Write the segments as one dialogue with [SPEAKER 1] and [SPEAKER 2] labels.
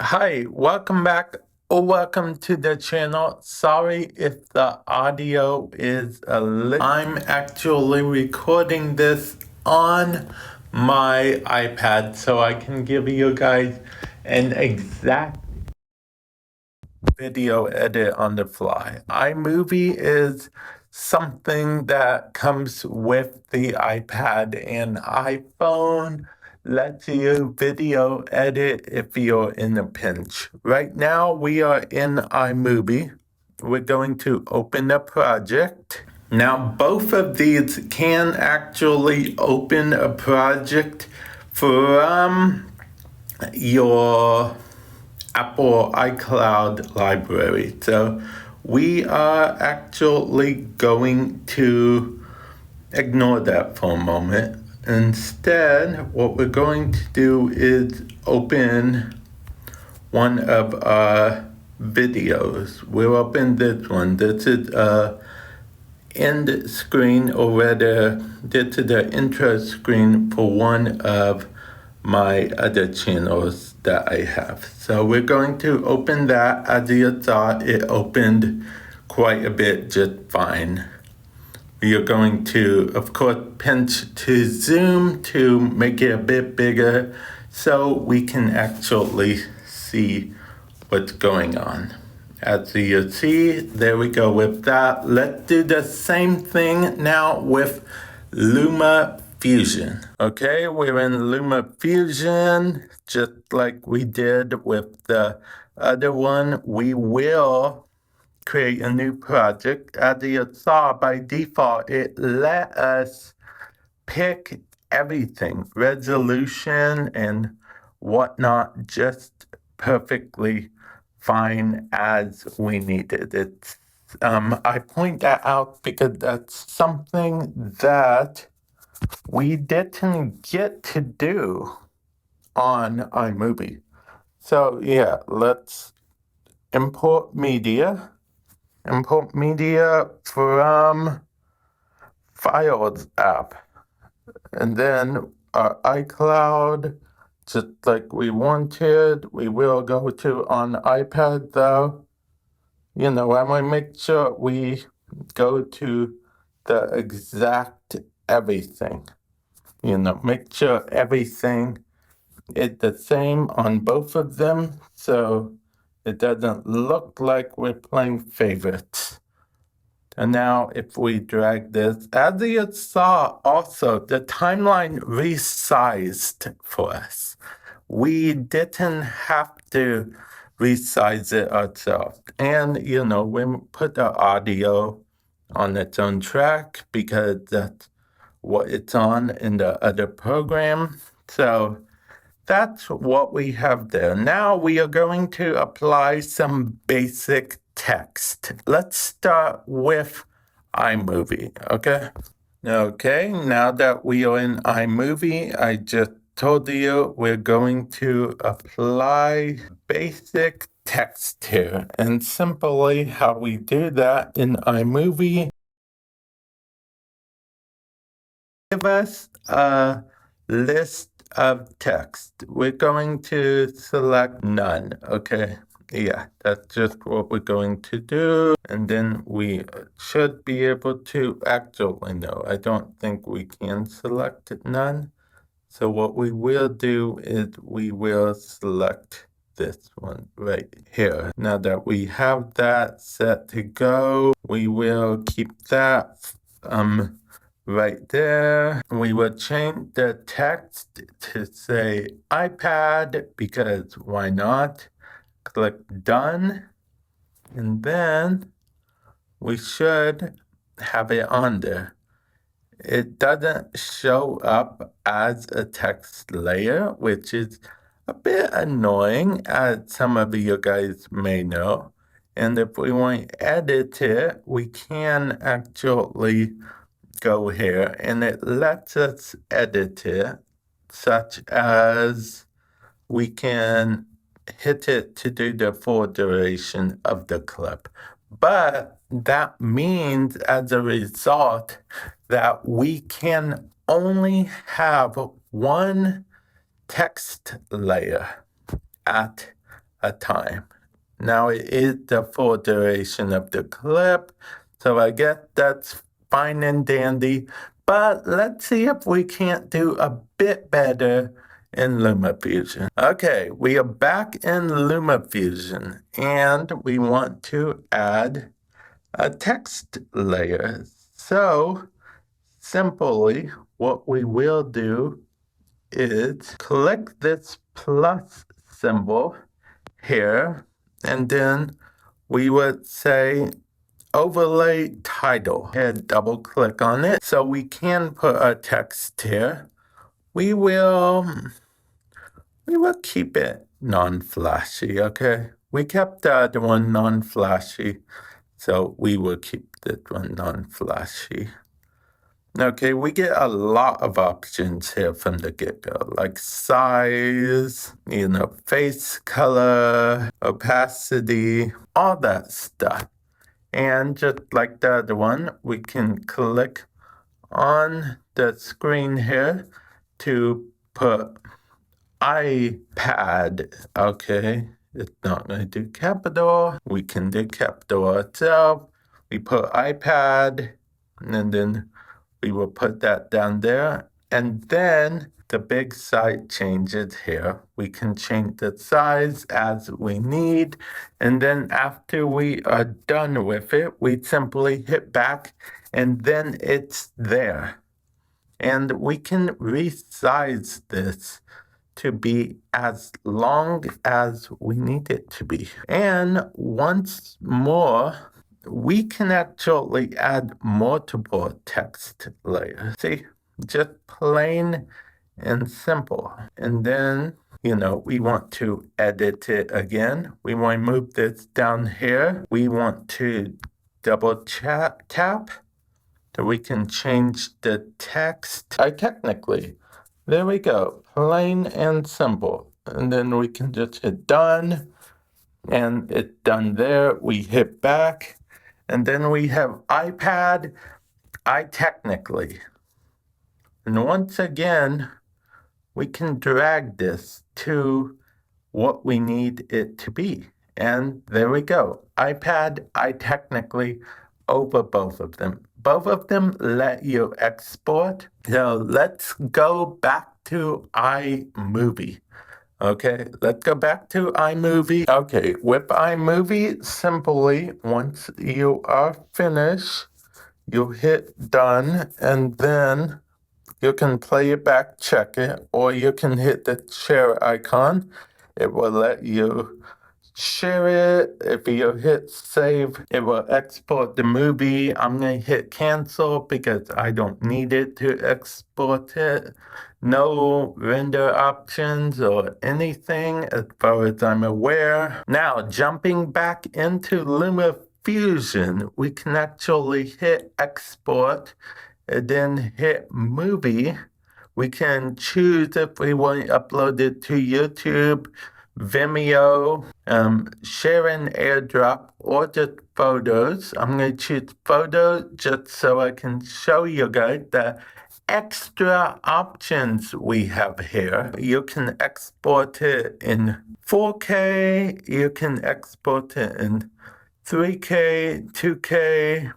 [SPEAKER 1] Hi, welcome back or welcome to the channel. Sorry if the audio is a little. I'm actually recording this on my iPad so I can give you guys an exact video edit on the fly. iMovie is something that comes with the iPad and iPhone, lets you video edit if you're in a pinch. Right now we are in iMovie. We're going to open a project. Now both of these can actually open a project from your Apple iCloud library. So we are actually going to ignore that for a moment. Instead, what we're going to do is open one of our videos. We'll open this one. This is a end screen, or rather, this is the intro screen for one of my other channels that I have. So we're going to open that. As you saw, it opened quite a bit just fine. We are going to, of course, pinch to zoom to make it a bit bigger so we can actually see what's going on. As you see, there we go with that. Let's do the same thing now with LumaFusion. Okay, we're in LumaFusion, just like we did with the other one. We will create a new project. As you saw, by default, it let us pick everything, resolution and whatnot, just perfectly fine as we needed it. I point that out because that's something that we didn't get to do on iMovie. So yeah, let's import media from Files app. And then our iCloud, just like we wanted, we will go to on iPad though. And we make sure we go to the exact everything. Make sure everything is the same on both of them so it doesn't look like we're playing favorites. And now if we drag this, as you saw also, the timeline resized for us. We didn't have to resize it ourselves. And, we put the audio on its own track because that's what it's on in the other program. So that's what we have there. Now we are going to apply some basic text. Let's start with iMovie, okay? Okay, now that we are in iMovie, I just told you we're going to apply basic text here. And simply how we do that in iMovie, give us a list of text. We're going to select none, okay? Yeah, that's just what we're going to do. And then we should be able to actually, no, I don't think we can select none. So what we will do is we will select this one right here. Now that we have that set to go, we will keep that right there. We will change the text to say iPad because why not? Click done. And then we should have it on there. It doesn't show up as a text layer, which is a bit annoying, as some of you guys may know. And if we want to edit it, we can actually go here and it lets us edit it, such as we can hit it to do the full duration of the clip. But that means as a result that we can only have one text layer at a time. Now it is the full duration of the clip, so I guess that's fine and dandy, but let's see if we can't do a bit better in LumaFusion. Okay, we are back in LumaFusion, and we want to add a text layer. So simply, what we will do is click this plus symbol here, and then we would say overlay title. Hit double click on it so we can put our text here. We will keep it non-flashy, okay? We kept the other one non-flashy, so we will keep this one non-flashy. Okay, we get a lot of options here from the get-go, like size, face color, opacity, all that stuff. And just like the other one, we can click on the screen here to put iPad. Okay, it's not going to do capital. We can do capital itself. We put iPad, and then we will put that down there. And then the big side changes here. We can change the size as we need. And then after we are done with it, we simply hit back and then it's there. And we can resize this to be as long as we need it to be. And once more, we can actually add multiple text layers. See, just plain and simple. And then, we want to edit it again. We want to move this down here. We want to double tap so we can change the text. iTechnically. There we go. Plain and simple. And then we can just hit done. And it's done there. We hit back. And then we have iPad, iTechnically. And once again, we can drag this to what we need it to be. And there we go. iPad, iTechnically over both of them. Both of them let you export. So let's go back to iMovie. Okay, let's go back to iMovie. Okay, with iMovie, simply, once you are finished, you hit done, and then you can play it back, check it, or you can hit the share icon. It will let you share it. If you hit save, it will export the movie. I'm going to hit cancel because I don't need it to export it. No render options or anything as far as I'm aware. Now, jumping back into LumaFusion, we can actually hit export and then hit movie. We can choose if we want to upload it to YouTube, Vimeo, share an airdrop, or just photos. I'm going to choose photos just so I can show you guys the extra options we have here. You can export it in 4K, you can export it in 3K, 2K,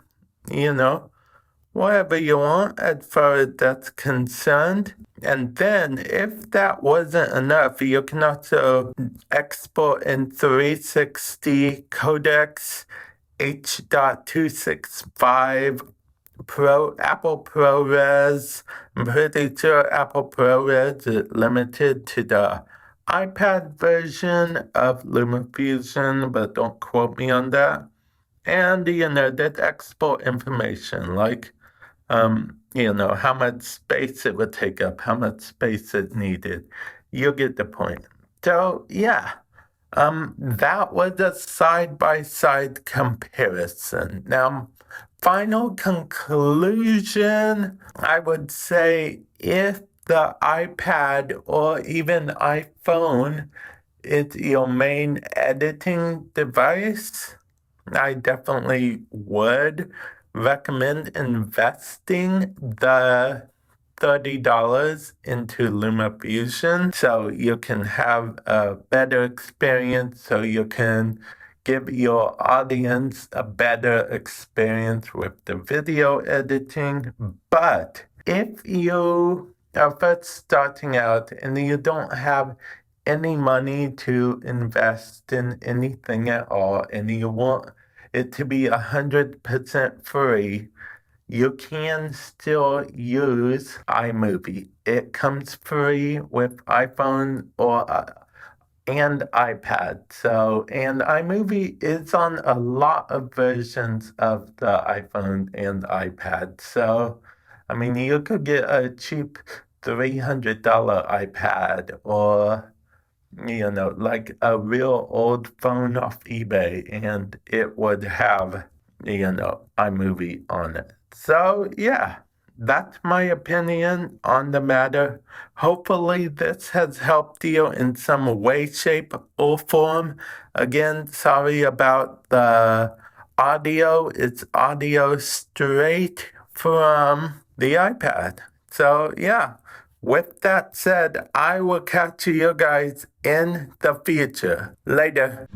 [SPEAKER 1] whatever you want as far as that's concerned. And then if that wasn't enough, you can also export in 360 codecs, H.265 Apple ProRes. I'm pretty sure Apple ProRes is limited to the iPad version of LumaFusion, but don't quote me on that. And, that export information, like how much space it would take up, how much space it needed. You'll get the point. So, yeah, that was a side-by-side comparison. Now, final conclusion, I would say if the iPad or even iPhone is your main editing device, I definitely would recommend investing the $30 into LumaFusion so you can have a better experience, so you can give your audience a better experience with the video editing. But if you are first starting out and you don't have any money to invest in anything at all, and you want it to be 100% free, you can still use iMovie. It comes free with iPhone or and iPad. So, and iMovie is on a lot of versions of the iPhone and iPad. So, I mean, you could get a cheap $300 iPad or like a real old phone off eBay, and it would have, iMovie on it. So, yeah, that's my opinion on the matter. Hopefully, this has helped you in some way, shape, or form. Again, sorry about the audio. It's audio straight from the iPad. So, yeah. With that said, I will catch you guys in the future. Later.